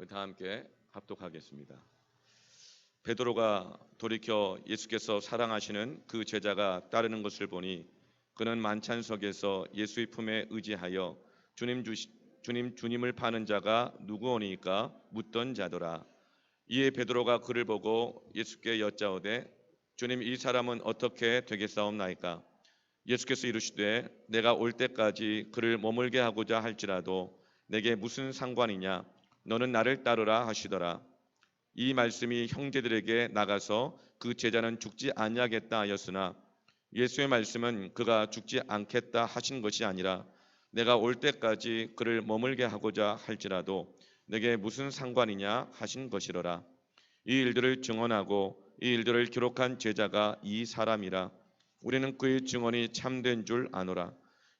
다 함께 합독하겠습니다. 베드로가 돌이켜 예수께서 사랑하시는 그 제자가 따르는 것을 보니 그는 만찬석에서 예수의 품에 의지하여 주님을 파는 자가 누구오니까 묻던 자더라. 이에 베드로가 그를 보고 예수께 여짜오되 주님, 이 사람은 어떻게 되겠사옵나이까? 예수께서 이르시되 내가 올 때까지 그를 머물게 하고자 할지라도 내게 무슨 상관이냐? 너는 나를 따르라 하시더라. 이 말씀이 형제들에게 나가서 그 제자는 죽지 아니하겠다 하였으나 예수의 말씀은 그가 죽지 않겠다 하신 것이 아니라 내가 올 때까지 그를 머물게 하고자 할지라도 내게 무슨 상관이냐 하신 것이로라. 이 일들을 증언하고 이 일들을 기록한 제자가 이 사람이라. 우리는 그의 증언이 참된 줄 아노라.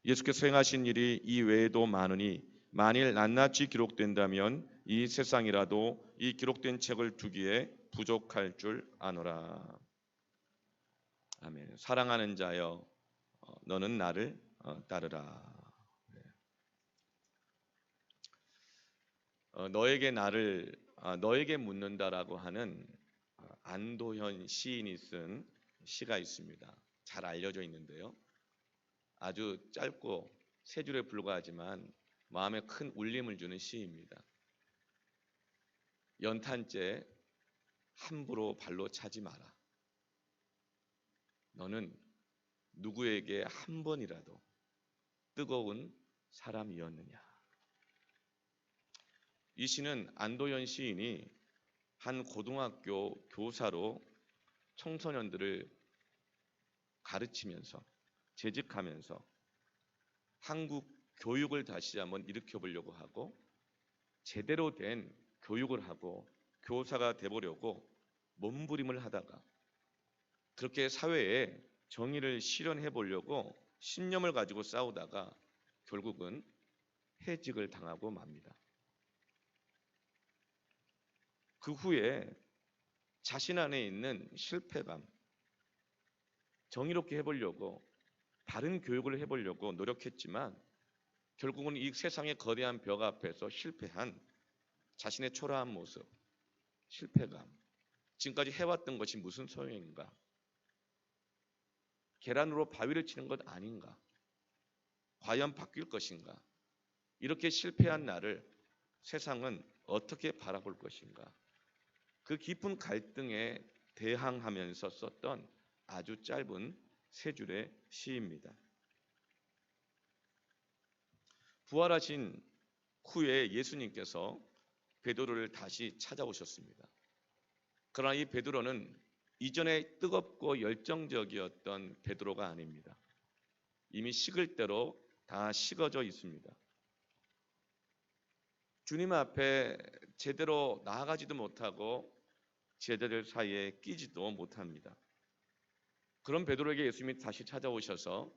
예수께서 행하신 일이 이 외에도 많으니 만일 낱낱이 기록된다면 이 세상이라도 이 기록된 책을 두기에 부족할 줄 아노라. 아멘. 사랑하는 자여, 너는 나를 따르라. 너에게 묻는다라고 하는 안도현 시인이 쓴 시가 있습니다. 잘 알려져 있는데요. 아주 짧고 세 줄에 불과하지만 마음에 큰 울림을 주는 시입니다. 연탄재 함부로 발로 차지 마라. 너는 누구에게 한 번이라도 뜨거운 사람이었느냐. 이 시는 안도현 시인이 한 고등학교 교사로 청소년들을 가르치면서 재직하면서 한국 교육을 다시 한번 일으켜 보려고 하고 제대로 된 교육을 하고 교사가 되보려고 몸부림을 하다가 그렇게 사회에 정의를 실현해 보려고 신념을 가지고 싸우다가 결국은 해직을 당하고 맙니다. 그 후에 자신 안에 있는 실패감, 정의롭게 해보려고 바른 교육을 해보려고 노력했지만 결국은 이 세상의 거대한 벽 앞에서 실패한 자신의 초라한 모습, 실패감, 지금까지 해왔던 것이 무슨 소용인가? 계란으로 바위를 치는 것 아닌가? 과연 바뀔 것인가? 이렇게 실패한 나를 세상은 어떻게 바라볼 것인가? 그 깊은 갈등에 대항하면서 썼던 아주 짧은 세 줄의 시입니다. 부활하신 후에 예수님께서 베드로를 다시 찾아오셨습니다. 그러나 이 베드로는 이전에 뜨겁고 열정적이었던 베드로가 아닙니다. 이미 식을 대로 다 식어져 있습니다. 주님 앞에 제대로 나아가지도 못하고 제자들 사이에 끼지도 못합니다. 그런 베드로에게 예수님이 다시 찾아오셔서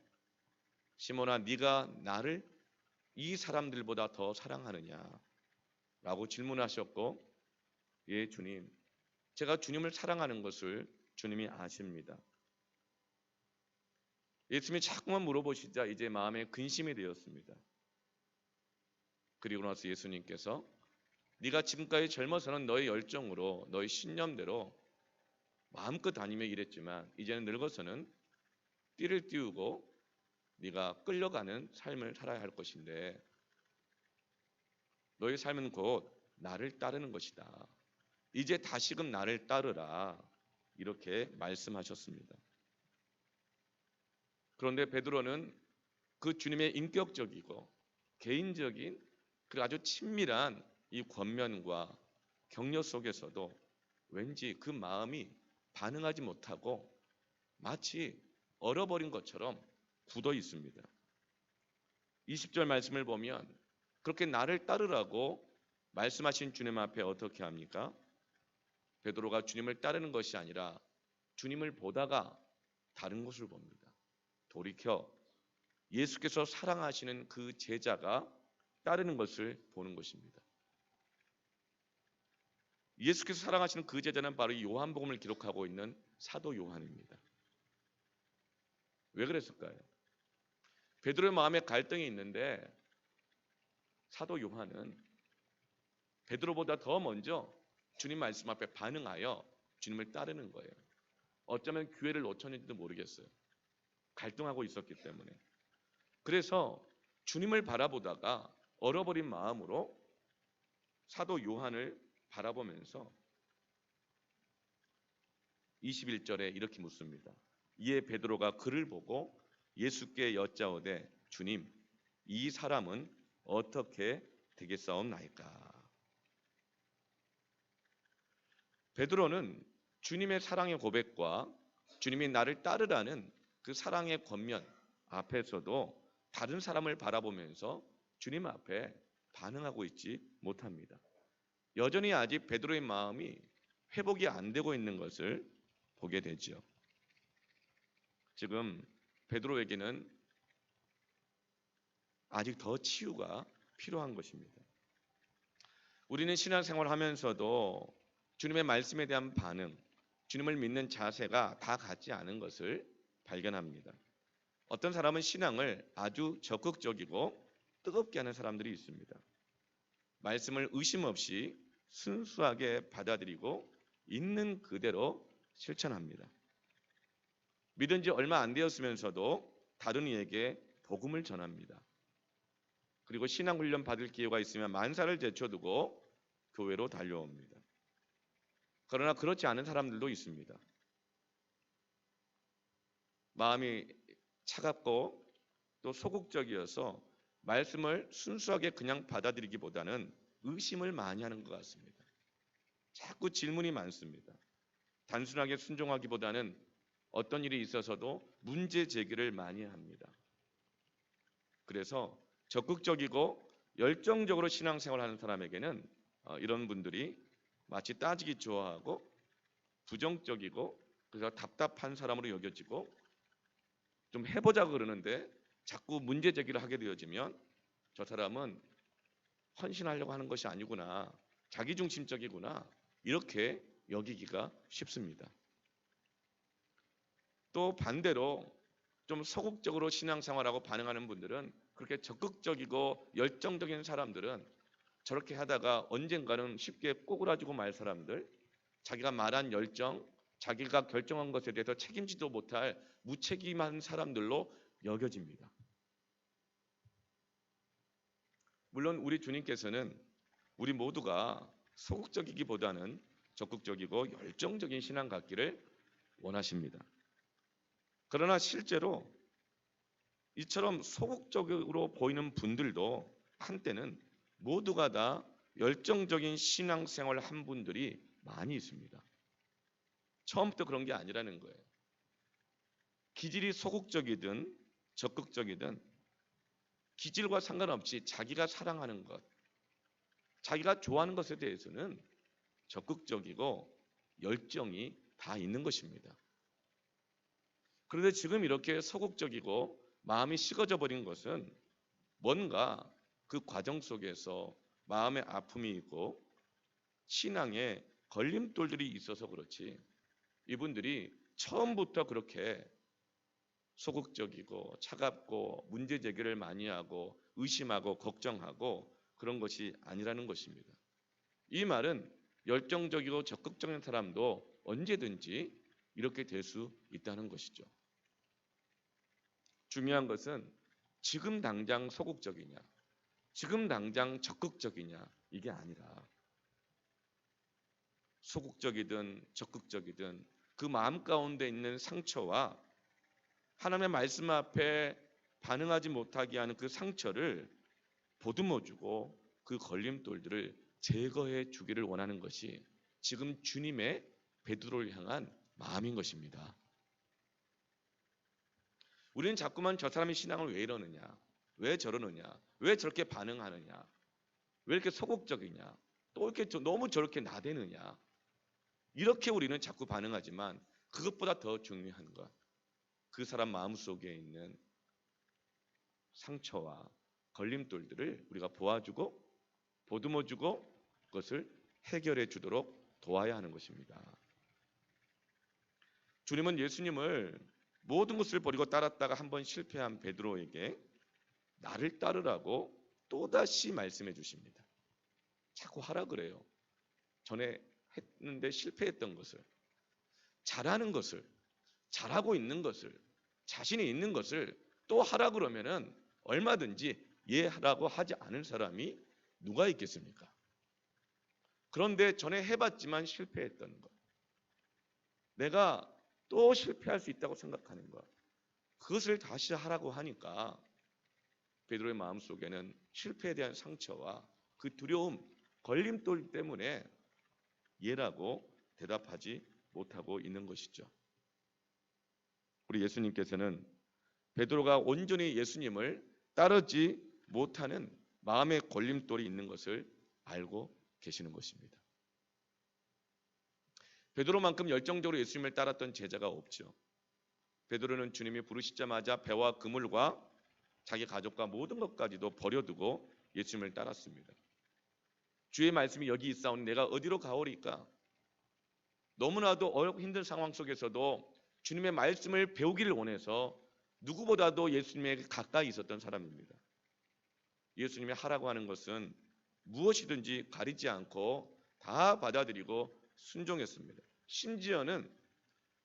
시몬아, 네가 나를 이 사람들보다 더 사랑하느냐? 라고 질문하셨고, 예, 주님, 제가 주님을 사랑하는 것을 주님이 아십니다. 예수님이 자꾸만 물어보시자 이제 마음에 근심이 되었습니다. 그리고 나서 예수님께서 네가 지금까지 젊어서는 너의 열정으로 너의 신념대로 마음껏 다니며 일했지만 이제는 늙어서는 띠를 띄우고 네가 끌려가는 삶을 살아야 할 것인데 너의 삶은 곧 나를 따르는 것이다. 이제 다시금 나를 따르라. 이렇게 말씀하셨습니다. 그런데 베드로는 그 주님의 인격적이고 개인적인 그 아주 친밀한 이 권면과 격려 속에서도 왠지 그 마음이 반응하지 못하고 마치 얼어버린 것처럼 굳어 있습니다. 20절 말씀을 보면 그렇게 나를 따르라고 말씀하신 주님 앞에 어떻게 합니까? 베드로가 주님을 따르는 것이 아니라 주님을 보다가 다른 곳을 봅니다. 돌이켜 예수께서 사랑하시는 그 제자가 따르는 것을 보는 것입니다. 예수께서 사랑하시는 그 제자는 바로 요한복음을 기록하고 있는 사도 요한입니다. 왜 그랬을까요? 베드로의 마음에 갈등이 있는데 사도 요한은 베드로보다 더 먼저 주님 말씀 앞에 반응하여 주님을 따르는 거예요. 어쩌면 기회를 놓쳤는지도 모르겠어요. 갈등하고 있었기 때문에. 그래서 주님을 바라보다가 얼어버린 마음으로 사도 요한을 바라보면서 21절에 이렇게 묻습니다. 이에 베드로가 그를 보고 예수께 여짜오되 주님, 이 사람은 어떻게 되겠사옵나이까? 베드로는 주님의 사랑의 고백과 주님이 나를 따르라는 그 사랑의 권면 앞에서도 다른 사람을 바라보면서 주님 앞에 반응하고 있지 못합니다. 여전히 아직 베드로의 마음이 회복이 안 되고 있는 것을 보게 되죠. 지금 베드로에게는 아직 더 치유가 필요한 것입니다. 우리는 신앙생활을 하면서도 주님의 말씀에 대한 반응, 주님을 믿는 자세가 다 같지 않은 것을 발견합니다. 어떤 사람은 신앙을 아주 적극적이고 뜨겁게 하는 사람들이 있습니다. 말씀을 의심 없이 순수하게 받아들이고 있는 그대로 실천합니다. 믿은 지 얼마 안 되었으면서도 다른 이에게 복음을 전합니다. 그리고 신앙훈련 받을 기회가 있으면 만사를 제쳐두고 교회로 달려옵니다. 그러나 그렇지 않은 사람들도 있습니다. 마음이 차갑고 또 소극적이어서 말씀을 순수하게 그냥 받아들이기보다는 의심을 많이 하는 것 같습니다. 자꾸 질문이 많습니다. 단순하게 순종하기보다는 어떤 일이 있어서도 문제 제기를 많이 합니다. 그래서 적극적이고 열정적으로 신앙생활하는 사람에게는 이런 분들이 마치 따지기 좋아하고 부정적이고 그래서 답답한 사람으로 여겨지고 좀 해보자 그러는데 자꾸 문제 제기를 하게 되어지면 저 사람은 헌신하려고 하는 것이 아니구나, 자기중심적이구나 이렇게 여기기가 쉽습니다. 또 반대로 좀 소극적으로 신앙생활하고 반응하는 분들은 그렇게 적극적이고 열정적인 사람들은 저렇게 하다가 언젠가는 쉽게 꼬꾸라지고 말 사람들, 자기가 말한 열정, 자기가 결정한 것에 대해서 책임지도 못할 무책임한 사람들로 여겨집니다. 물론 우리 주님께서는 우리 모두가 소극적이기보다는 적극적이고 열정적인 신앙 갖기를 원하십니다. 그러나 실제로 이처럼 소극적으로 보이는 분들도 한때는 모두가 다 열정적인 신앙생활을 한 분들이 많이 있습니다. 처음부터 그런 게 아니라는 거예요. 기질이 소극적이든 적극적이든 기질과 상관없이 자기가 사랑하는 것, 자기가 좋아하는 것에 대해서는 적극적이고 열정이 다 있는 것입니다. 그런데 지금 이렇게 소극적이고 마음이 식어져 버린 것은 뭔가 그 과정 속에서 마음의 아픔이 있고 신앙에 걸림돌들이 있어서 그렇지, 이분들이 처음부터 그렇게 소극적이고 차갑고 문제 제기를 많이 하고 의심하고 걱정하고 그런 것이 아니라는 것입니다. 이 말은 열정적이고 적극적인 사람도 언제든지 이렇게 될 수 있다는 것이죠. 중요한 것은 지금 당장 소극적이냐, 지금 당장 적극적이냐 이게 아니라 소극적이든 적극적이든 그 마음 가운데 있는 상처와 하나님의 말씀 앞에 반응하지 못하게 하는 그 상처를 보듬어주고 그 걸림돌들을 제거해 주기를 원하는 것이 지금 주님의 베드로를 향한 마음인 것입니다. 우리는 자꾸만 저 사람이 신앙을 왜 이러느냐, 왜 저러느냐, 왜 저렇게 반응하느냐, 왜 이렇게 소극적이냐, 또 이렇게 너무 저렇게 나대느냐, 이렇게 우리는 자꾸 반응하지만 그것보다 더 중요한 것, 그 사람 마음속에 있는 상처와 걸림돌들을 우리가 보아주고 보듬어주고 그것을 해결해 주도록 도와야 하는 것입니다. 주님은 예수님을 모든 것을 버리고 따랐다가 한번 실패한 베드로에게 나를 따르라고 또다시 말씀해 주십니다. 자꾸 하라 그래요. 전에 했는데 실패했던 것을, 잘하는 것을, 잘하고 있는 것을, 자신이 있는 것을 또 하라 그러면은 얼마든지 예 하라고 하지 않을 사람이 누가 있겠습니까? 그런데 전에 해봤지만 실패했던 것, 내가 또 실패할 수 있다고 생각하는 것, 그것을 다시 하라고 하니까 베드로의 마음속에는 실패에 대한 상처와 그 두려움, 걸림돌 때문에 예라고 대답하지 못하고 있는 것이죠. 우리 예수님께서는 베드로가 온전히 예수님을 따르지 못하는 마음의 걸림돌이 있는 것을 알고 계시는 것입니다. 베드로만큼 열정적으로 예수님을 따랐던 제자가 없죠. 베드로는 주님이 부르시자마자 배와 그물과 자기 가족과 모든 것까지도 버려두고 예수님을 따랐습니다. 주의 말씀이 여기 있사오니 내가 어디로 가오리까? 너무나도 어렵고 힘든 상황 속에서도 주님의 말씀을 배우기를 원해서 누구보다도 예수님에게 가까이 있었던 사람입니다. 예수님이 하라고 하는 것은 무엇이든지 가리지 않고 다 받아들이고 순종했습니다. 심지어는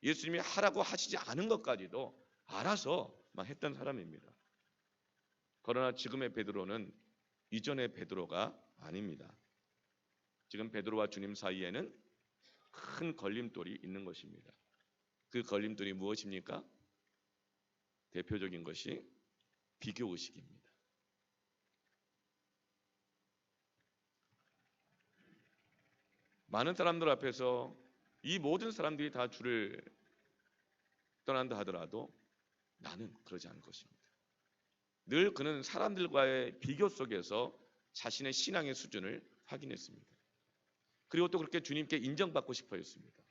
예수님이 하라고 하시지 않은 것까지도 알아서 막 했던 사람입니다. 그러나 지금의 베드로는 이전의 베드로가 아닙니다. 지금 베드로와 주님 사이에는 큰 걸림돌이 있는 것입니다. 그 걸림돌이 무엇입니까? 대표적인 것이 비교의식입니다. 많은 사람들 앞에서 이 모든 사람들이 다 주를 떠난다 하더라도 나는 그러지 않을 것입니다. 늘 그는 사람들과의 비교 속에서 자신의 신앙의 수준을 확인했습니다. 그리고 또 그렇게 주님께 인정받고 싶어 했습니다.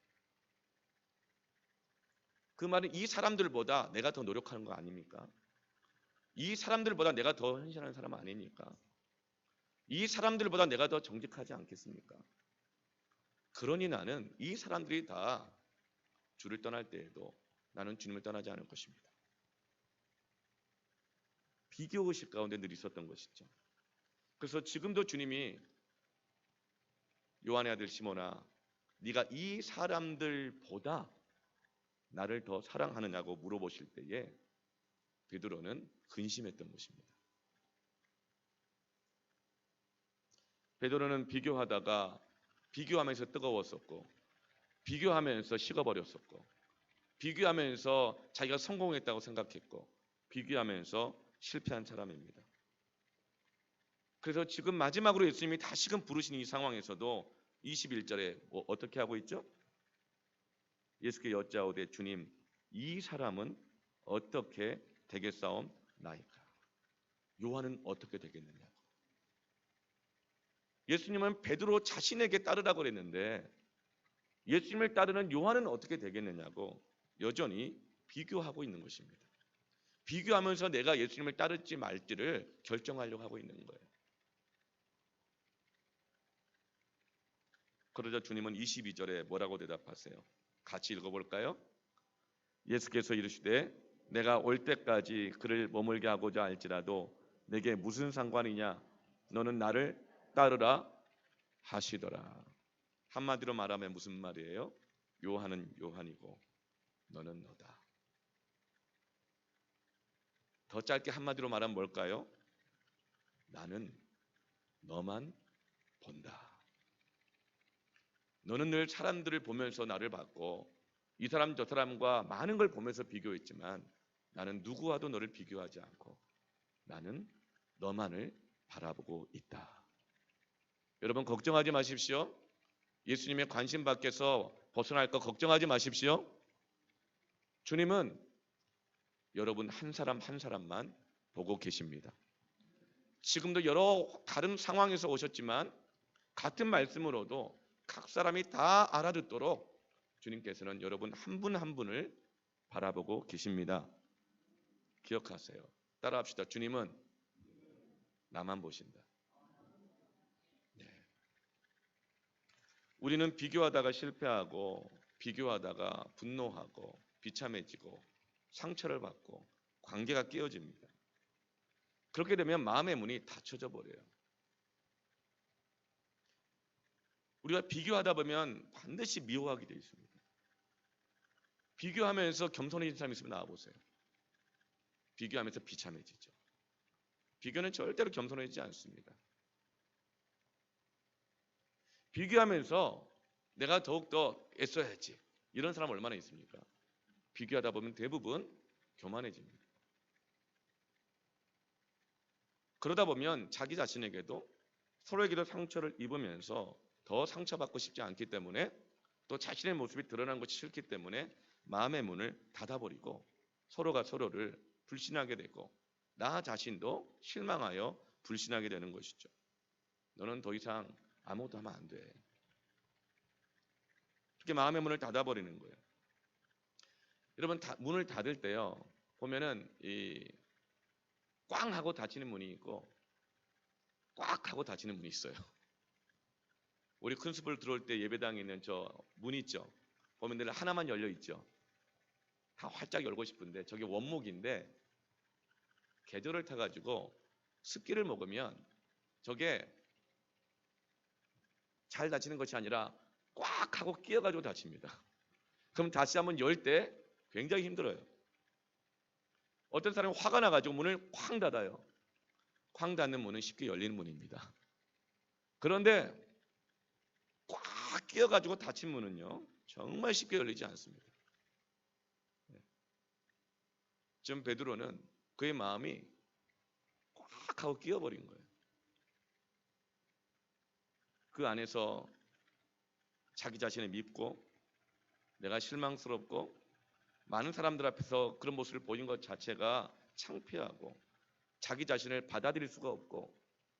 그 말은 이 사람들보다 내가 더 노력하는 거 아닙니까? 이 사람들보다 내가 더 헌신하는 사람 아닙니까? 이 사람들보다 내가 더 정직하지 않겠습니까? 그러니 나는 이 사람들이 다 주를 떠날 때에도 나는 주님을 떠나지 않을 것입니다. 비교의식 가운데 늘 있었던 것이죠. 그래서 지금도 주님이 요한의 아들 시몬아, 네가 이 사람들보다 나를 더 사랑하느냐고 물어보실 때에 베드로는 근심했던 것입니다. 베드로는 비교하면서 뜨거웠었고, 비교하면서 식어버렸었고, 비교하면서 자기가 성공했다고 생각했고, 비교하면서 실패한 사람입니다. 그래서 지금 마지막으로 예수님이 다시금 부르시는 이 상황에서도 21절에 어떻게 하고 있죠? 예수께 여짜오되 주님, 이 사람은 어떻게 되겠사옵나이까? 요한은 어떻게 되겠느냐고. 예수님은 베드로 자신에게 따르라고 그랬는데 예수님을 따르는 요한은 어떻게 되겠느냐고 여전히 비교하고 있는 것입니다. 비교하면서 내가 예수님을 따를지 말지를 결정하려고 하고 있는 거예요. 그러자 주님은 22절에 뭐라고 대답하세요? 같이 읽어볼까요? 예수께서 이르시되 내가 올 때까지 그를 머물게 하고자 할지라도 내게 무슨 상관이냐? 너는 나를 따르라 하시더라. 한마디로 말하면 무슨 말이에요? 요한은 요한이고 너는 너다. 더 짧게 한마디로 말하면 뭘까요? 나는 너만 본다. 너는 늘 사람들을 보면서 나를 봤고 이 사람 저 사람과 많은 걸 보면서 비교했지만 나는 누구와도 너를 비교하지 않고 나는 너만을 바라보고 있다. 여러분 걱정하지 마십시오. 예수님의 관심 밖에서 벗어날 거 걱정하지 마십시오. 주님은 여러분 한 사람 한 사람만 보고 계십니다. 지금도 여러 다른 상황에서 오셨지만 같은 말씀으로도 각 사람이 다 알아듣도록 주님께서는 여러분 한 분 한 분을 바라보고 계십니다. 기억하세요. 따라합시다. 주님은 나만 보신다. 네. 우리는 비교하다가 실패하고 비교하다가 분노하고 비참해지고 상처를 받고 관계가 깨어집니다. 그렇게 되면 마음의 문이 닫혀져 버려요. 우리가 비교하다 보면 반드시 미워하게 되어 있습니다. 비교하면서 겸손해진 사람 있으면 나와보세요. 비교하면서 비참해지죠. 비교는 절대로 겸손해지지 않습니다. 비교하면서 내가 더욱더 애써야지, 이런 사람 얼마나 있습니까? 비교하다 보면 대부분 교만해집니다. 그러다 보면 자기 자신에게도 서로에게도 상처를 입으면서 더 상처받고 싶지 않기 때문에, 또 자신의 모습이 드러난 것이 싫기 때문에 마음의 문을 닫아버리고 서로가 서로를 불신하게 되고 나 자신도 실망하여 불신하게 되는 것이죠. 너는 더 이상 아무것도 하면 안 돼. 그렇게 마음의 문을 닫아버리는 거예요. 여러분, 문을 닫을 때요, 보면은 꽝 하고 닫히는 문이 있고 꽉 하고 닫히는 문이 있어요. 우리 큰 숲을 들어올 때 예배당에 있는 저 문 있죠. 보면 늘 하나만 열려 있죠. 다 활짝 열고 싶은데 저게 원목인데 계절을 타가지고 습기를 먹으면 저게 잘 닫히는 것이 아니라 꽉 하고 끼어가지고 닫힙니다. 그럼 다시 한번 열 때 굉장히 힘들어요. 어떤 사람은 화가 나가지고 문을 쾅 닫아요. 쾅 닫는 문은 쉽게 열리는 문입니다. 그런데 꽉 끼어가지고 닫힌 문은요, 정말 쉽게 열리지 않습니다. 지금 베드로는 그의 마음이 꽉 하고 끼어버린 거예요. 그 안에서 자기 자신을 밉고 내가 실망스럽고 많은 사람들 앞에서 그런 모습을 보인 것 자체가 창피하고 자기 자신을 받아들일 수가 없고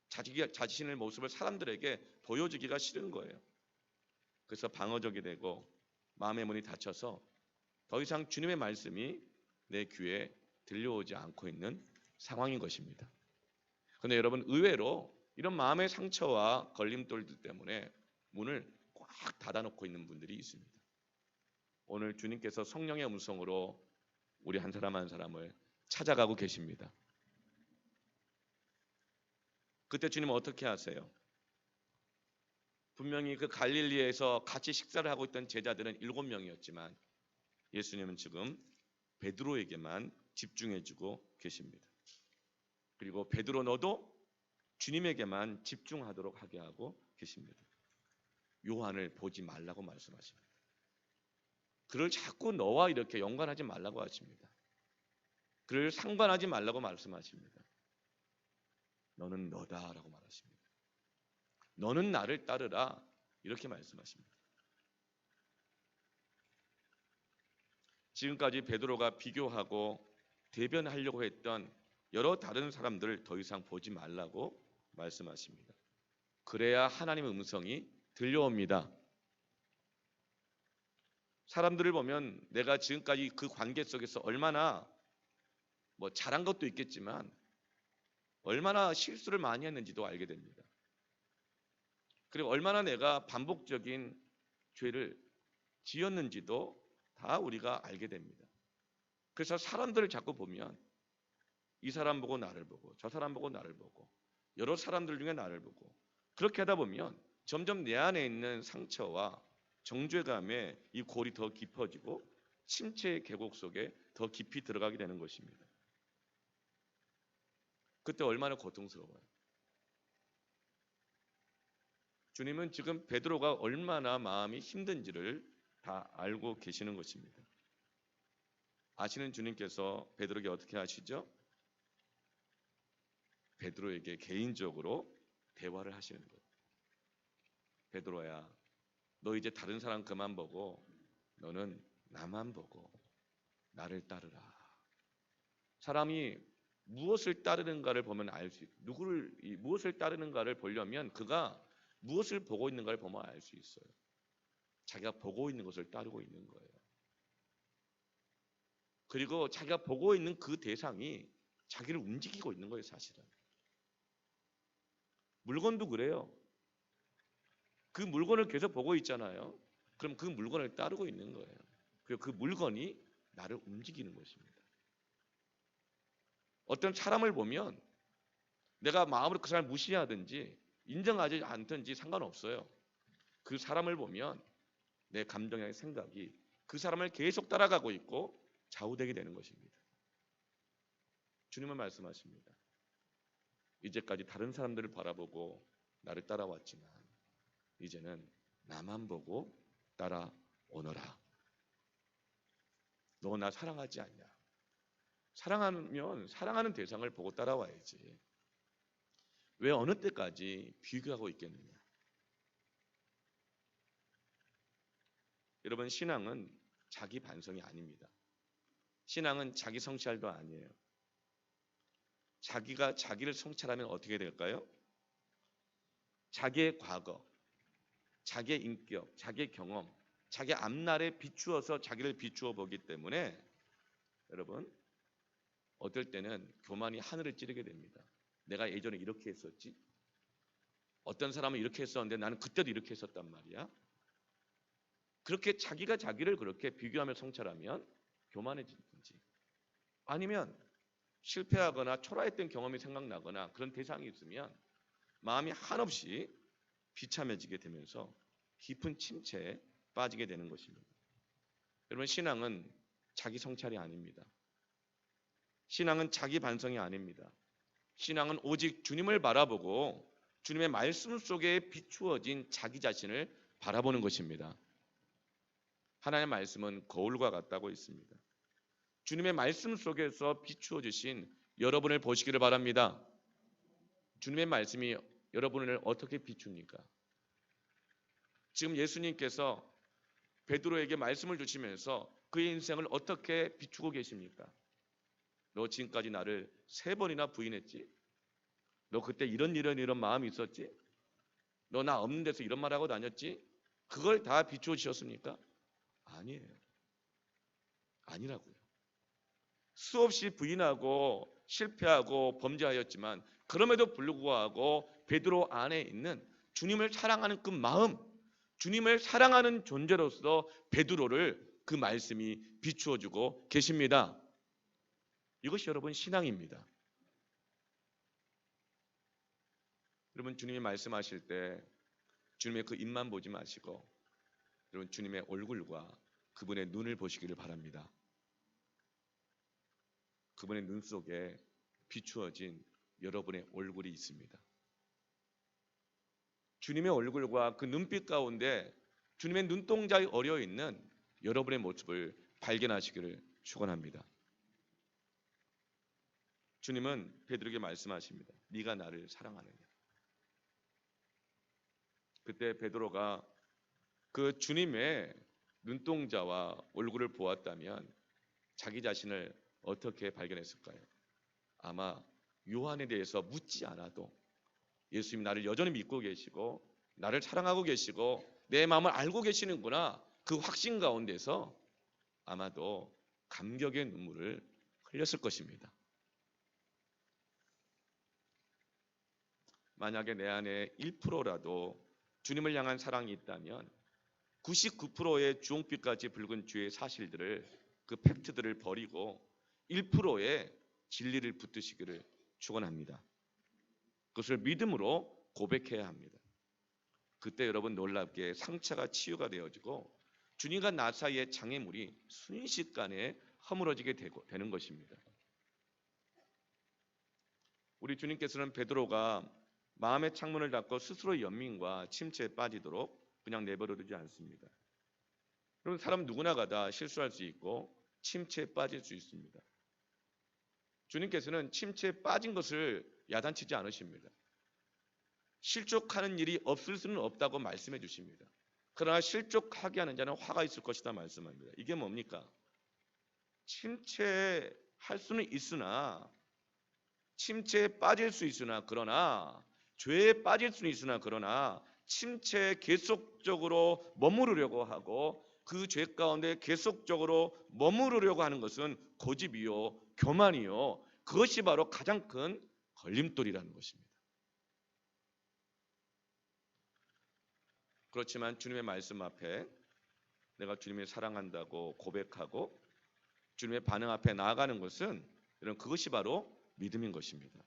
자기 자신의 모습을 사람들에게 보여주기가 싫은 거예요. 그래서 방어적이 되고 마음의 문이 닫혀서 더 이상 주님의 말씀이 내 귀에 들려오지 않고 있는 상황인 것입니다. 그런데 여러분, 의외로 이런 마음의 상처와 걸림돌들 때문에 문을 꽉 닫아놓고 있는 분들이 있습니다. 오늘 주님께서 성령의 음성으로 우리 한 사람 한 사람을 찾아가고 계십니다. 그때 주님은 어떻게 하세요? 분명히 그 갈릴리에서 같이 식사를 하고 있던 제자들은 7명이었지만 예수님은 지금 베드로에게만 집중해주고 계십니다. 그리고 베드로, 너도 주님에게만 집중하도록 하게 하고 계십니다. 요한을 보지 말라고 말씀하십니다. 그를 자꾸 너와 이렇게 연관하지 말라고 하십니다. 그를 상관하지 말라고 말씀하십니다. 너는 너다라고 말하십니다. 너는 나를 따르라, 이렇게 말씀하십니다. 지금까지 베드로가 비교하고 대변하려고 했던 여러 다른 사람들을 더 이상 보지 말라고 말씀하십니다. 그래야 하나님의 음성이 들려옵니다. 사람들을 보면 내가 지금까지 그 관계 속에서 얼마나 잘한 것도 있겠지만 얼마나 실수를 많이 했는지도 알게 됩니다. 그리고 얼마나 내가 반복적인 죄를 지었는지도 다 우리가 알게 됩니다. 그래서 사람들을 자꾸 보면 이 사람 보고 나를 보고 저 사람 보고 나를 보고 여러 사람들 중에 나를 보고, 그렇게 하다 보면 점점 내 안에 있는 상처와 정죄감의 이 골이 더 깊어지고 침체의 계곡 속에 더 깊이 들어가게 되는 것입니다. 그때 얼마나 고통스러워요. 주님은 지금 베드로가 얼마나 마음이 힘든지를 다 알고 계시는 것입니다. 아시는 주님께서 베드로에게 어떻게 하시죠? 베드로에게 개인적으로 대화를 하시는 거예요. 베드로야, 너 이제 다른 사람 그만 보고 너는 나만 보고 나를 따르라. 사람이 무엇을 따르는가를 보면 알 수 있어요. 무엇을 따르는가를 보려면 그가 무엇을 보고 있는가를 보면 알 수 있어요. 자기가 보고 있는 것을 따르고 있는 거예요. 그리고 자기가 보고 있는 그 대상이 자기를 움직이고 있는 거예요, 사실은. 물건도 그래요. 그 물건을 계속 보고 있잖아요. 그럼 그 물건을 따르고 있는 거예요. 그리고 그 물건이 나를 움직이는 것입니다. 어떤 사람을 보면 내가 마음으로 그 사람을 무시하든지 인정하지 않든지 상관없어요. 그 사람을 보면 내 감정의 생각이 그 사람을 계속 따라가고 있고 좌우되게 되는 것입니다. 주님은 말씀하십니다. 이제까지 다른 사람들을 바라보고 나를 따라왔지만 이제는 나만 보고 따라오너라. 너 나 사랑하지 않냐? 사랑하면 사랑하는 대상을 보고 따라와야지. 왜 어느 때까지 비교하고 있겠느냐? 여러분, 신앙은 자기 반성이 아닙니다. 신앙은 자기 성찰도 아니에요. 자기가 자기를 성찰하면 어떻게 될까요? 자기의 과거, 자기의 인격, 자기의 경험, 자기 앞날에 비추어서 자기를 비추어 보기 때문에 여러분, 어떨 때는 교만이 하늘을 찌르게 됩니다. 내가 예전에 이렇게 했었지? 어떤 사람은 이렇게 했었는데 나는 그때도 이렇게 했었단 말이야. 그렇게 자기가 자기를 그렇게 비교하며 성찰하면 교만해지든지 아니면 실패하거나 초라했던 경험이 생각나거나 그런 대상이 있으면 마음이 한없이 비참해지게 되면서 깊은 침체에 빠지게 되는 것입니다. 여러분, 신앙은 자기 성찰이 아닙니다. 신앙은 자기 반성이 아닙니다. 신앙은 오직 주님을 바라보고 주님의 말씀 속에 비추어진 자기 자신을 바라보는 것입니다. 하나님의 말씀은 거울과 같다고 있습니다. 주님의 말씀 속에서 비추어 주신 여러분을 보시기를 바랍니다. 주님의 말씀이 여러분을 어떻게 비춥니까? 지금 예수님께서 베드로에게 말씀을 주시면서 그의 인생을 어떻게 비추고 계십니까? 너 지금까지 나를 3번이나 부인했지? 너 그때 이런 마음이 있었지? 너 나 없는 데서 이런 말하고 다녔지? 그걸 다 비추어 주셨습니까? 아니에요. 아니라고요. 수없이 부인하고 실패하고 범죄하였지만 그럼에도 불구하고 베드로 안에 있는 주님을 사랑하는 그 마음, 주님을 사랑하는 존재로서 베드로를 그 말씀이 비추어주고 계십니다. 이것이 여러분 신앙입니다. 여러분, 주님이 말씀하실 때 주님의 그 입만 보지 마시고 여러분, 주님의 얼굴과 그분의 눈을 보시기를 바랍니다. 그분의 눈 속에 비추어진 여러분의 얼굴이 있습니다. 주님의 얼굴과 그 눈빛 가운데 주님의 눈동자에 어려 있는 여러분의 모습을 발견하시기를 축원합니다. 주님은 베드로에게 말씀하십니다. 네가 나를 사랑하느냐? 그때 베드로가 그 주님의 눈동자와 얼굴을 보았다면 자기 자신을 어떻게 발견했을까요? 아마 요한에 대해서 묻지 않아도 예수님이 나를 여전히 믿고 계시고 나를 사랑하고 계시고 내 마음을 알고 계시는구나, 그 확신 가운데서 아마도 감격의 눈물을 흘렸을 것입니다. 만약에 내 안에 1%라도 주님을 향한 사랑이 있다면 99%의 주홍빛까지 붉은 주의 사실들을, 그 팩트들을 버리고 1%의 진리를 붙드시기를 축원합니다. 그것을 믿음으로 고백해야 합니다. 그때 여러분 놀랍게 상처가 치유가 되어지고 주님과 나 사이의 장애물이 순식간에 허물어지게 되는 것입니다. 우리 주님께서는 베드로가 마음의 창문을 닫고 스스로의 연민과 침체에 빠지도록 그냥 내버려두지 않습니다. 그럼 사람 누구나가 다 실수할 수 있고 침체에 빠질 수 있습니다. 주님께서는 침체에 빠진 것을 야단치지 않으십니다. 실족하는 일이 없을 수는 없다고 말씀해 주십니다. 그러나 실족하게 하는 자는 화가 있을 것이다 말씀합니다. 이게 뭡니까? 침체할 수는 있으나, 침체에 빠질 수 있으나, 그러나 죄에 빠질 수는 있으나 그러나 침체에 계속적으로 머무르려고 하고 그 죄 가운데 계속적으로 머무르려고 하는 것은 고집이요 교만이요, 그것이 바로 가장 큰 걸림돌이라는 것입니다. 그렇지만 주님의 말씀 앞에 내가 주님을 사랑한다고 고백하고 주님의 반응 앞에 나아가는 것은 이런 그것이 바로 믿음인 것입니다.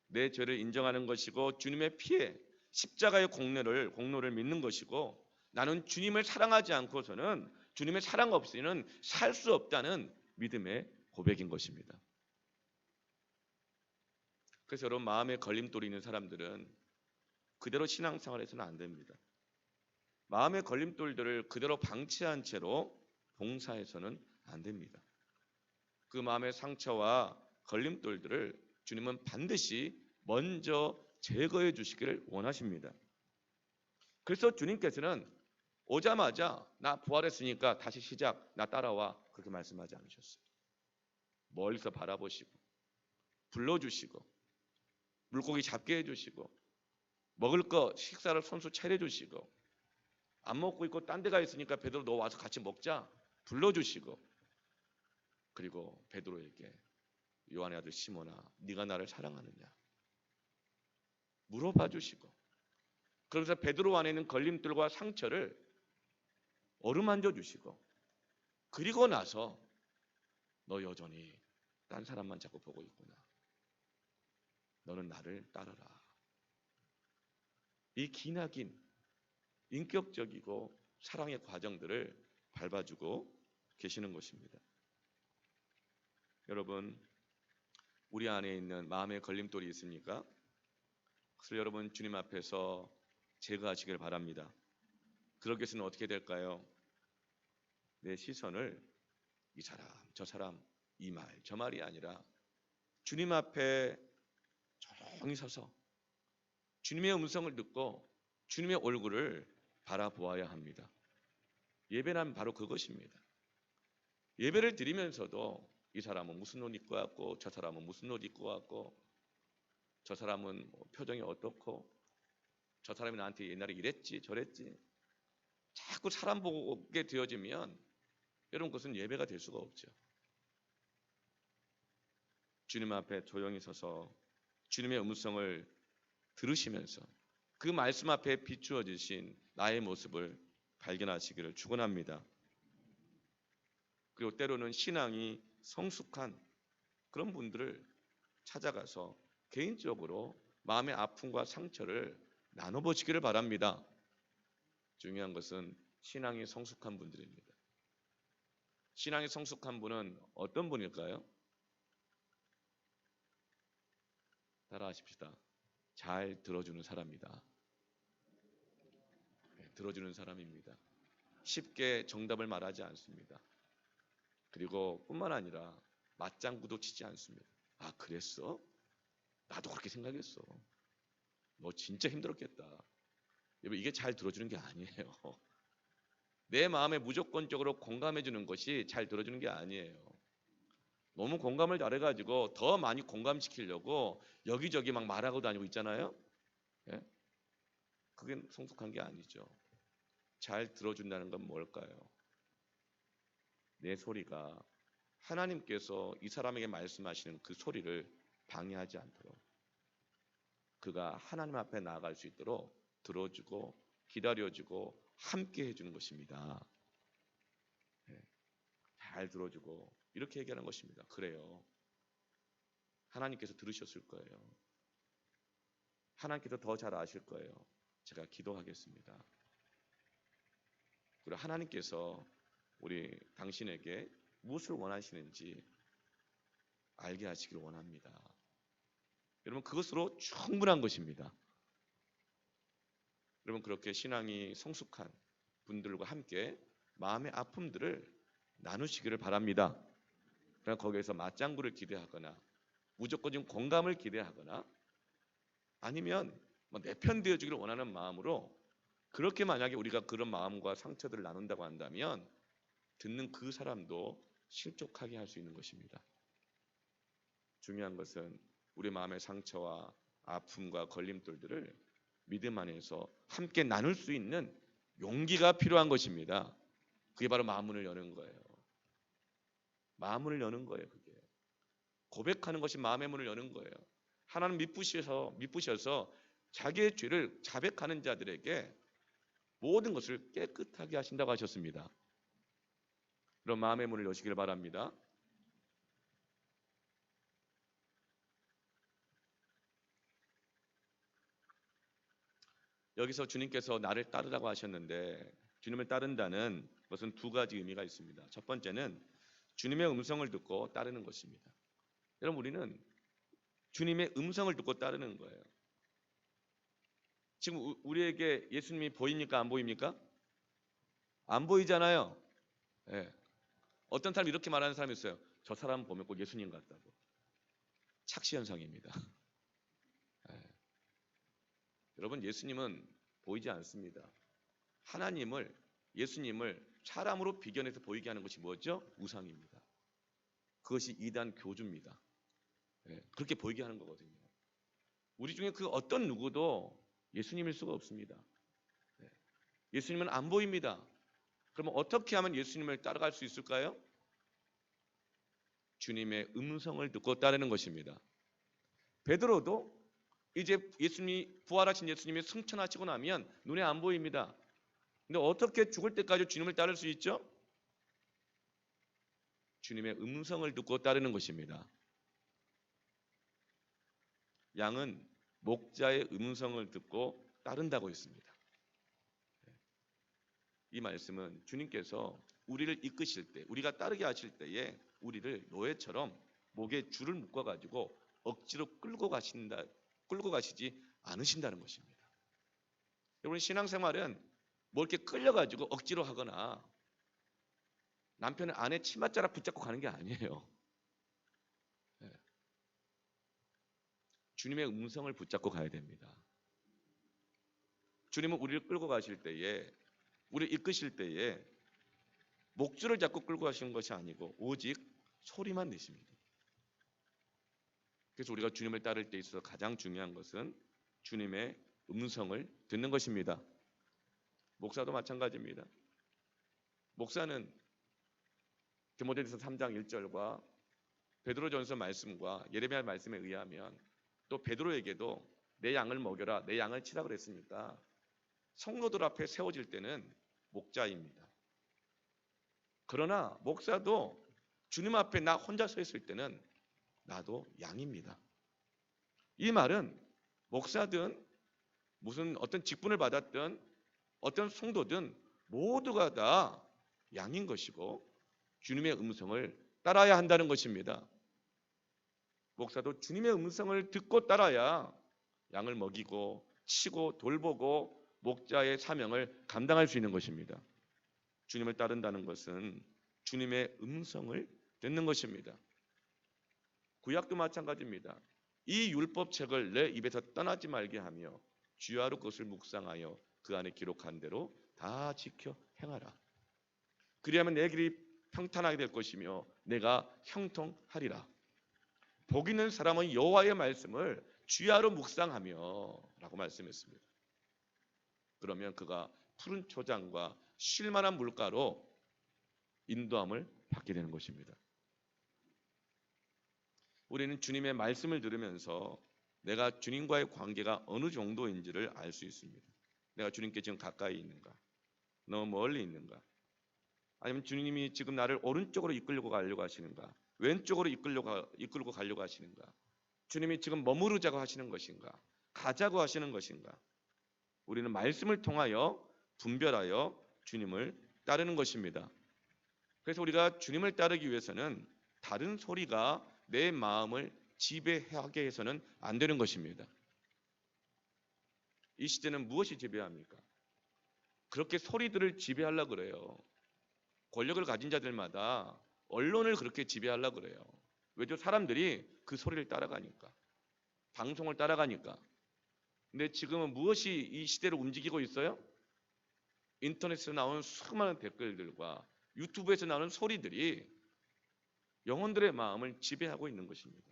내 죄를 인정하는 것이고 주님의 피에 십자가의 공로를 믿는 것이고, 나는 주님을 사랑하지 않고서는, 주님의 사랑 없이는 살 수 없다는 믿음의 고백인 것입니다. 그래서 여러분, 마음에 걸림돌이 있는 사람들은 그대로 신앙생활해서는 안 됩니다. 마음의 걸림돌들을 그대로 방치한 채로 봉사해서는 안 됩니다. 그 마음의 상처와 걸림돌들을 주님은 반드시 먼저 제거해 주시기를 원하십니다. 그래서 주님께서는 오자마자 나 부활했으니까 다시 시작, 나 따라와, 그렇게 말씀하지 않으셨어요. 멀리서 바라보시고 불러주시고 물고기 잡게 해주시고 먹을 거 식사를 손수 차려주시고, 안 먹고 있고 딴 데 가 있으니까 베드로 너 와서 같이 먹자 불러주시고, 그리고 베드로에게 요한의 아들 시몬아 네가 나를 사랑하느냐 물어봐 주시고, 그러면서 베드로 안에 있는 걸림돌과 상처를 어루만져 주시고, 그리고 나서 너 여전히 딴 사람만 자꾸 보고 있구나, 너는 나를 따르라. 이 기나긴 인격적이고 사랑의 과정들을 밟아주고 계시는 것입니다. 여러분, 우리 안에 있는 마음의 걸림돌이 있습니까? 그래서 여러분, 주님 앞에서 제거하시길 바랍니다. 그러기 위해서는 어떻게 될까요? 내 시선을 이 사람, 저 사람, 이 말, 저 말이 아니라 주님 앞에 조용히 서서 주님의 음성을 듣고 주님의 얼굴을 바라보아야 합니다. 예배는 바로 그것입니다. 예배를 드리면서도 이 사람은 무슨 옷 입고 왔고, 저 사람은 무슨 옷 입고 왔고, 저 사람은 표정이 어떻고, 저 사람이 나한테 옛날에 이랬지 저랬지, 자꾸 사람 보게 되어지면 여러분, 그것은 예배가 될 수가 없죠. 주님 앞에 조용히 서서 주님의 음성을 들으시면서 그 말씀 앞에 비추어지신 나의 모습을 발견하시기를 축원합니다. 그리고 때로는 신앙이 성숙한 그런 분들을 찾아가서 개인적으로 마음의 아픔과 상처를 나눠보시기를 바랍니다. 중요한 것은 신앙이 성숙한 분들입니다. 신앙이 성숙한 분은 어떤 분일까요? 따라하십시다. 잘 들어주는 사람이다. 들어주는 사람입니다. 쉽게 정답을 말하지 않습니다. 그리고 뿐만 아니라 맞장구도 치지 않습니다. 아, 그랬어? 나도 그렇게 생각했어. 너 진짜 힘들었겠다. 여러분, 이게 잘 들어주는 게 아니에요. 내 마음에 무조건적으로 공감해 주는 것이 잘 들어주는 게 아니에요. 너무 공감을 잘해가지고 더 많이 공감시키려고 여기저기 막 말하고 다니고 있잖아요. 예? 그게 성숙한 게 아니죠. 잘 들어준다는 건 뭘까요? 내 소리가 하나님께서 이 사람에게 말씀하시는 그 소리를 방해하지 않도록, 그가 하나님 앞에 나아갈 수 있도록 들어주고 기다려주고 함께 해주는 것입니다. 잘 들어주고 이렇게 얘기하는 것입니다. 그래요. 하나님께서 들으셨을 거예요. 하나님께서 더 잘 아실 거예요. 제가 기도하겠습니다. 그리고 하나님께서 우리 당신에게 무엇을 원하시는지 알게 하시길 원합니다. 여러분, 그것으로 충분한 것입니다. 여러분, 그렇게 신앙이 성숙한 분들과 함께 마음의 아픔들을 나누시기를 바랍니다. 그러나 거기에서 맞장구를 기대하거나 무조건적인 공감을 기대하거나 아니면 내 편 되어주기를 원하는 마음으로, 그렇게 만약에 우리가 그런 마음과 상처들을 나눈다고 한다면 듣는 그 사람도 실족하게 할 수 있는 것입니다. 중요한 것은 우리 마음의 상처와 아픔과 걸림돌들을 믿음 안에서 함께 나눌 수 있는 용기가 필요한 것입니다. 그게 바로 마음문을 여는 거예요. 마음문을 여는 거예요. 그게 고백하는 것이 마음의 문을 여는 거예요. 하나님 미쁘셔서 자기의 죄를 자백하는 자들에게 모든 것을 깨끗하게 하신다고 하셨습니다. 그런 마음의 문을 여시길 바랍니다. 여기서 주님께서 나를 따르라고 하셨는데 주님을 따른다는 것은 두 가지 의미가 있습니다. 첫 번째는 주님의 음성을 듣고 따르는 것입니다. 여러분, 우리는 주님의 음성을 듣고 따르는 거예요. 지금 우리에게 예수님이 보입니까? 안 보입니까? 안 보이잖아요. 예. 어떤 사람이 이렇게 말하는 사람이 있어요. 저 사람 보면 꼭 예수님 같다고. 착시 현상입니다. 예. 여러분, 예수님은 보이지 않습니다. 하나님을, 예수님을 사람으로 비견해서 보이게 하는 것이 뭐죠? 우상입니다. 그것이 이단 교주입니다. 예. 그렇게 보이게 하는 거거든요. 우리 중에 그 어떤 누구도 예수님일 수가 없습니다. 예. 예수님은 안 보입니다. 그러면 어떻게 하면 예수님을 따라갈 수 있을까요? 주님의 음성을 듣고 따르는 것입니다. 베드로도 이제 예수님이 부활하신 예수님이 승천하시고 나면 눈에 안 보입니다. 근데 어떻게 죽을 때까지 주님을 따를 수 있죠? 주님의 음성을 듣고 따르는 것입니다. 양은 목자의 음성을 듣고 따른다고 했습니다. 이 말씀은 주님께서 우리를 이끄실 때, 우리가 따르게 하실 때에 우리를 노예처럼 목에 줄을 묶어 가지고 억지로 끌고 가시지 않으신다는 것입니다. 여러분, 신앙생활은 뭐 이렇게 끌려 가지고 억지로 하거나 남편의 아내 치맛자락 붙잡고 가는 게 아니에요. 주님의 음성을 붙잡고 가야 됩니다. 주님은 우리를 끌고 가실 때에, 우리를 이끄실 때에 목줄을 잡고 끌고 가시는 것이 아니고 오직 소리만 내십니다. 그래서 우리가 주님을 따를 때 있어서 가장 중요한 것은 주님의 음성을 듣는 것입니다. 목사도 마찬가지입니다. 목사는 디모데전서 3장 1절과 베드로전서 말씀과 예레미야 말씀에 의하면 또 베드로에게도 내 양을 먹여라, 내 양을 치라 그랬으니까 성도들 앞에 세워질 때는 목자입니다. 그러나 목사도 주님 앞에 나 혼자 서 있을 때는 나도 양입니다. 이 말은 목사든 무슨 어떤 직분을 받았든 어떤 성도든 모두가 다 양인 것이고 주님의 음성을 따라야 한다는 것입니다. 목사도 주님의 음성을 듣고 따라야 양을 먹이고 치고 돌보고 목자의 사명을 감당할 수 있는 것입니다. 주님을 따른다는 것은 주님의 음성을 듣는 것입니다. 구약도 마찬가지입니다. 이 율법책을 내 입에서 떠나지 말게 하며 주야로 그것을 묵상하여 그 안에 기록한 대로 다 지켜 행하라. 그리하면 내 길이 평탄하게 될 것이며 내가 형통하리라. 복 있는 사람은 여호와의 말씀을 주야로 묵상하며 라고 말씀했습니다. 그러면 그가 푸른 초장과 쉴만한 물가로 인도함을 받게 되는 것입니다. 우리는 주님의 말씀을 들으면서 내가 주님과의 관계가 어느 정도인지를 알 수 있습니다. 내가 주님께 지금 가까이 있는가? 너무 멀리 있는가? 아니면 주님이 지금 나를 오른쪽으로 이끌고 가려고 하시는가? 왼쪽으로 이끌고 가려고 하시는가? 주님이 지금 머무르자고 하시는 것인가? 가자고 하시는 것인가? 우리는 말씀을 통하여 분별하여 주님을 따르는 것입니다. 그래서 우리가 주님을 따르기 위해서는 다른 소리가 내 마음을 지배하게 해서는 안 되는 것입니다. 이 시대는 무엇이 지배합니까? 그렇게 소리들을 지배하려고 그래요. 권력을 가진 자들마다 언론을 그렇게 지배하려고 그래요. 왜죠? 사람들이 그 소리를 따라가니까. 방송을 따라가니까. 근데 지금은 무엇이 이 시대를 움직이고 있어요? 인터넷에서 나오는 수많은 댓글들과 유튜브에서 나오는 소리들이 영혼들의 마음을 지배하고 있는 것입니다.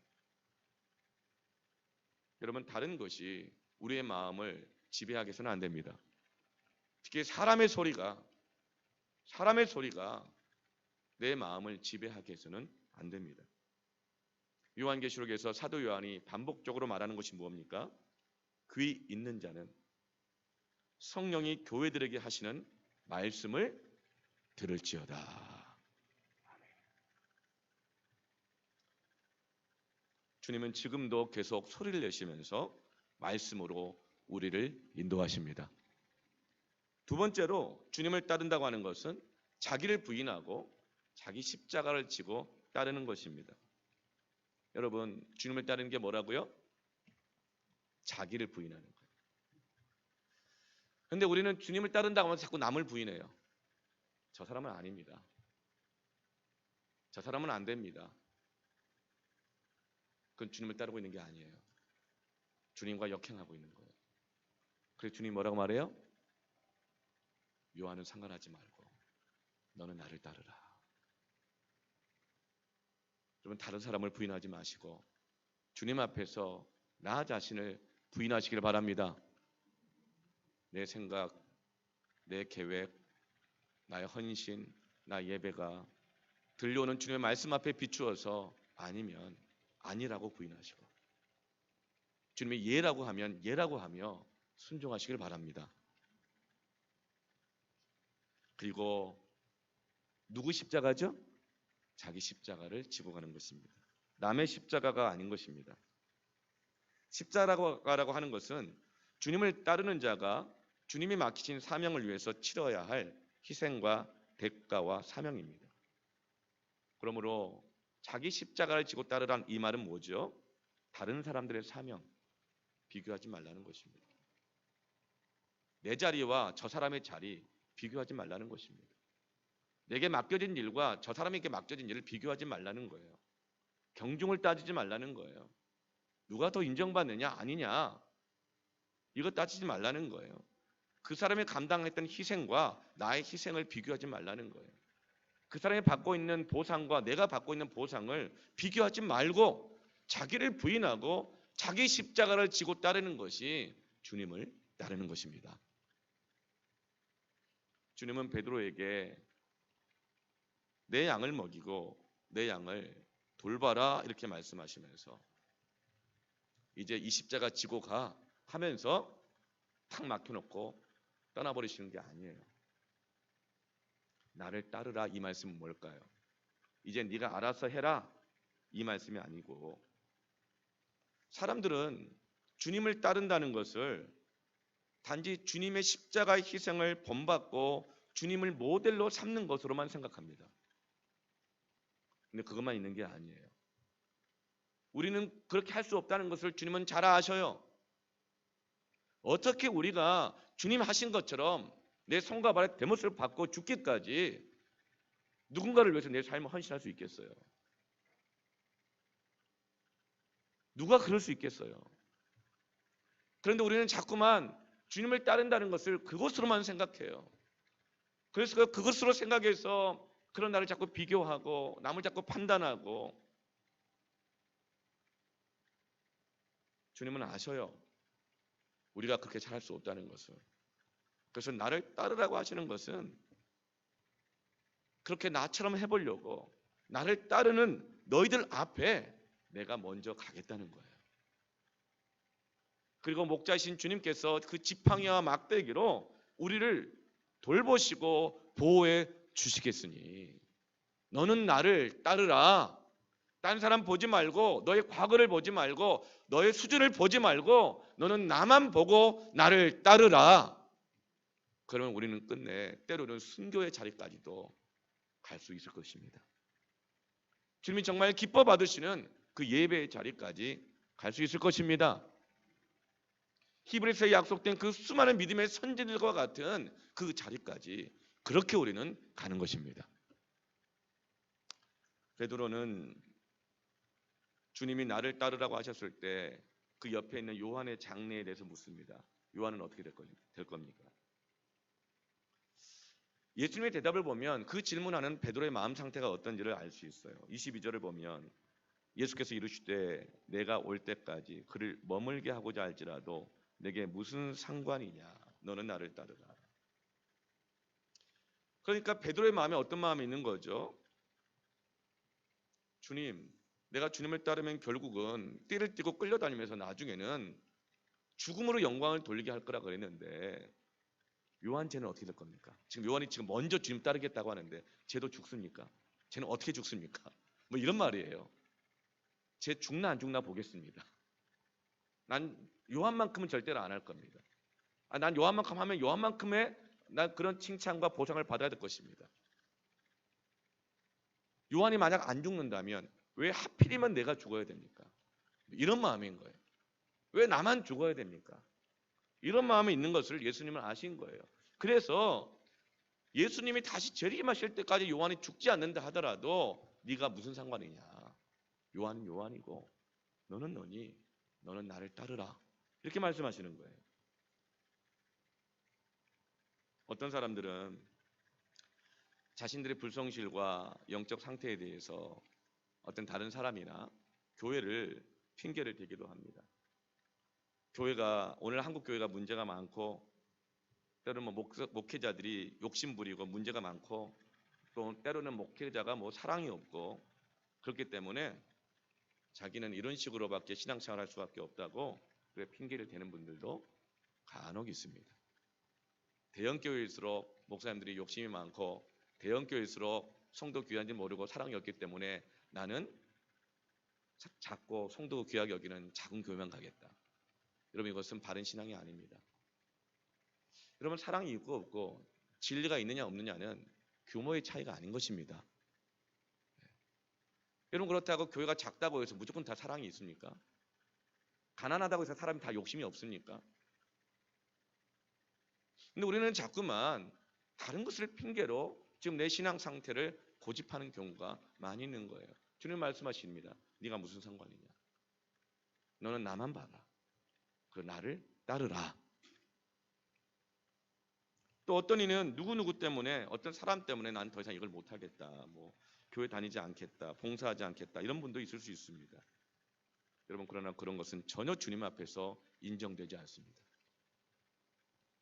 여러분, 다른 것이 우리의 마음을 지배하게 해서는 안 됩니다. 특히 사람의 소리가 내 마음을 지배하게 해서는 안 됩니다. 요한계시록에서 사도 요한이 반복적으로 말하는 것이 뭡니까? 귀 있는 자는 성령이 교회들에게 하시는 말씀을 들을지어다. 주님은 지금도 계속 소리를 내시면서 말씀으로 우리를 인도하십니다. 두 번째로 주님을 따른다고 하는 것은 자기를 부인하고 자기 십자가를 지고 따르는 것입니다. 여러분, 주님을 따르는 게 뭐라고요? 자기를 부인하는 거예요. 근데 우리는 주님을 따른다고 하면 자꾸 남을 부인해요. 저 사람은 아닙니다. 저 사람은 안 됩니다. 그건 주님을 따르고 있는 게 아니에요. 주님과 역행하고 있는 거예요. 그래서 주님 뭐라고 말해요? 요한은 상관하지 말고 너는 나를 따르라. 여러분, 다른 사람을 부인하지 마시고 주님 앞에서 나 자신을 부인하시길 바랍니다. 내 생각, 내 계획, 나의 헌신, 나의 예배가 들려오는 주님의 말씀 앞에 비추어서 아니면 아니라고 부인하시고 주님의 예라고 하면 예라고 하며 순종하시길 바랍니다. 그리고 누구 십자가죠? 자기 십자가를 지고 가는 것입니다. 남의 십자가가 아닌 것입니다. 십자가라고 하는 것은 주님을 따르는 자가 주님이 맡기신 사명을 위해서 치러야 할 희생과 대가와 사명입니다. 그러므로 자기 십자가를 지고 따르란 이 말은 뭐죠? 다른 사람들의 사명 비교하지 말라는 것입니다. 내 자리와 저 사람의 자리 비교하지 말라는 것입니다. 내게 맡겨진 일과 저 사람에게 맡겨진 일을 비교하지 말라는 거예요. 경중을 따지지 말라는 거예요. 누가 더 인정받느냐 아니냐 이거 따지지 말라는 거예요. 그 사람이 감당했던 희생과 나의 희생을 비교하지 말라는 거예요. 그 사람이 받고 있는 보상과 내가 받고 있는 보상을 비교하지 말고 자기를 부인하고 자기 십자가를 지고 따르는 것이 주님을 따르는 것입니다. 주님은 베드로에게 내 양을 먹이고 내 양을 돌봐라 이렇게 말씀하시면서 이제 이 십자가 지고 가 하면서 탁 막혀놓고 떠나버리시는 게 아니에요. 나를 따르라 이 말씀은 뭘까요? 이제 네가 알아서 해라 이 말씀이 아니고 사람들은 주님을 따른다는 것을 단지 주님의 십자가의 희생을 본받고 주님을 모델로 삼는 것으로만 생각합니다. 근데 그것만 있는 게 아니에요. 우리는 그렇게 할 수 없다는 것을 주님은 잘 아셔요. 어떻게 우리가 주님 하신 것처럼 내 손과 발에 대못을 받고 죽기까지 누군가를 위해서 내 삶을 헌신할 수 있겠어요? 누가 그럴 수 있겠어요? 그런데 우리는 자꾸만 주님을 따른다는 것을 그것으로만 생각해요. 그래서 그것으로 생각해서 그런 나를 자꾸 비교하고 남을 자꾸 판단하고 주님은 아셔요. 우리가 그렇게 잘할 수 없다는 것을. 그래서 나를 따르라고 하시는 것은 그렇게 나처럼 해보려고 나를 따르는 너희들 앞에 내가 먼저 가겠다는 거예요. 그리고 목자이신 주님께서 그 지팡이와 막대기로 우리를 돌보시고 보호해 주시겠으니 너는 나를 따르라. 딴 사람 보지 말고 너의 과거를 보지 말고 너의 수준을 보지 말고 너는 나만 보고 나를 따르라. 그러면 우리는 끝내 때로는 순교의 자리까지도 갈 수 있을 것입니다. 주님이 정말 기뻐 받으시는 그 예배의 자리까지 갈 수 있을 것입니다. 히브리서에 약속된 그 수많은 믿음의 선지들과 같은 그 자리까지 그렇게 우리는 가는 것입니다. 베드로는 주님이 나를 따르라고 하셨을 때 그 옆에 있는 요한의 장례에 대해서 묻습니다. 요한은 어떻게 될 겁니까? 예수님의 대답을 보면 그 질문하는 베드로의 마음 상태가 어떤지를 알 수 있어요. 22절을 보면 예수께서 이르시되 내가 올 때까지 그를 머물게 하고자 할지라도 내게 무슨 상관이냐 너는 나를 따르라. 그러니까 베드로의 마음에 어떤 마음이 있는 거죠? 주님, 내가 주님을 따르면 결국은 띠를 띠고 끌려다니면서 나중에는 죽음으로 영광을 돌리게 할 거라 그랬는데 요한 쟤는 어떻게 될 겁니까? 지금 요한이 지금 먼저 주님 따르겠다고 하는데 쟤도 죽습니까? 쟤는 어떻게 죽습니까? 뭐 이런 말이에요. 쟤 죽나 안 죽나 보겠습니다. 난 요한만큼은 절대로 안 할 겁니다. 난 요한만큼 하면 요한만큼의 난 그런 칭찬과 보상을 받아야 될 것입니다. 요한이 만약 안 죽는다면 왜 하필이면 내가 죽어야 됩니까? 이런 마음인 거예요. 왜 나만 죽어야 됩니까? 이런 마음이 있는 것을 예수님은 아신 거예요. 그래서 예수님이 다시 재림하실 때까지 요한이 죽지 않는다 하더라도 네가 무슨 상관이냐? 요한은 요한이고 너는 너니, 너는 나를 따르라. 이렇게 말씀하시는 거예요. 어떤 사람들은 자신들의 불성실과 영적 상태에 대해서 어떤 다른 사람이나 교회를 핑계를 대기도 합니다. 교회가 오늘 한국 교회가 문제가 많고 때로는 목회자들이 욕심부리고 문제가 많고 또 때로는 목회자가 사랑이 없고 그렇기 때문에 자기는 이런 식으로밖에 신앙생활할 수밖에 없다고 그래 핑계를 대는 분들도 간혹 있습니다. 대형교회일수록 목사님들이 욕심이 많고 대형교회일수록 성도 귀한지 모르고 사랑이 없기 때문에 나는 작고 성도 귀하게 여기는 작은 교회만 가겠다. 여러분 이것은 바른 신앙이 아닙니다. 여러분 사랑이 있고 없고 진리가 있느냐 없느냐는 규모의 차이가 아닌 것입니다. 여러분 그렇다고 교회가 작다고 해서 무조건 다 사랑이 있습니까? 가난하다고 해서 사람이 다 욕심이 없습니까? 근데 우리는 자꾸만 다른 것을 핑계로 지금 내 신앙 상태를 고집하는 경우가 많이 있는 거예요. 주님 말씀하십니다. 네가 무슨 상관이냐? 너는 나만 봐라. 그리고 나를 따르라. 또 어떤 이는 누구누구 때문에 어떤 사람 때문에 난 더 이상 이걸 못하겠다. 교회 다니지 않겠다. 봉사하지 않겠다. 이런 분도 있을 수 있습니다. 여러분 그러나 그런 것은 전혀 주님 앞에서 인정되지 않습니다.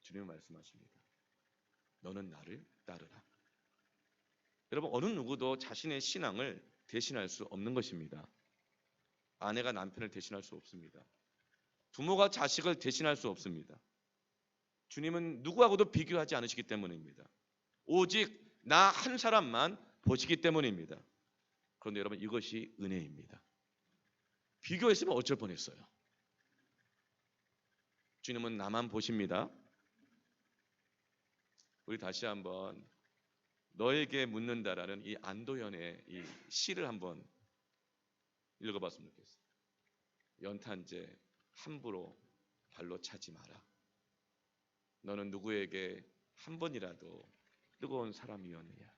주님은 말씀하십니다. 너는 나를 따르라. 여러분 어느 누구도 자신의 신앙을 대신할 수 없는 것입니다. 아내가 남편을 대신할 수 없습니다. 부모가 자식을 대신할 수 없습니다. 주님은 누구하고도 비교하지 않으시기 때문입니다. 오직 나 한 사람만 보시기 때문입니다. 그런데 여러분 이것이 은혜입니다. 비교했으면 어쩔 뻔했어요. 주님은 나만 보십니다. 우리 다시 한번 너에게 묻는다라는 이 안도현의 이 시를 한번 읽어봤으면 좋겠어요. 연탄재 함부로 발로 차지 마라. 너는 누구에게 한 번이라도 뜨거운 사람이었느냐?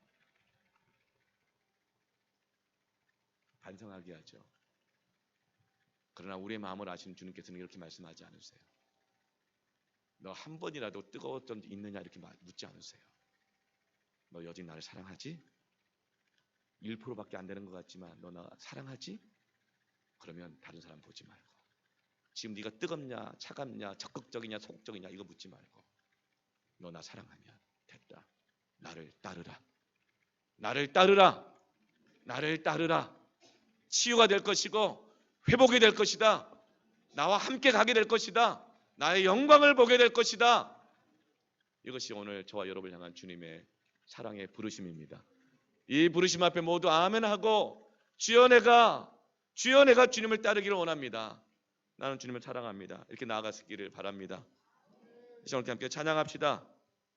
반성하게 하죠. 그러나 우리의 마음을 아시는 주님께서는 이렇게 말씀하지 않으세요. 너 한 번이라도 뜨거웠던 적 있느냐 이렇게 묻지 않으세요. 너 여전히 나를 사랑하지? 1%밖에 안 되는 것 같지만 너 나 사랑하지? 그러면 다른 사람 보지 말고 지금 네가 뜨겁냐 차갑냐 적극적이냐 소극적이냐 이거 묻지 말고 너 나 사랑하면 됐다. 나를 따르라. 나를 따르라. 나를 따르라. 치유가 될 것이고 회복이 될 것이다. 나와 함께 가게 될 것이다. 나의 영광을 보게 될 것이다. 이것이 오늘 저와 여러분을 향한 주님의 사랑의 부르심입니다. 이 부르심 앞에 모두 아멘하고 주여 내가 주님을 따르기를 원합니다. 나는 주님을 사랑합니다. 이렇게 나아가시기를 바랍니다. 이 시간 함께 찬양합시다.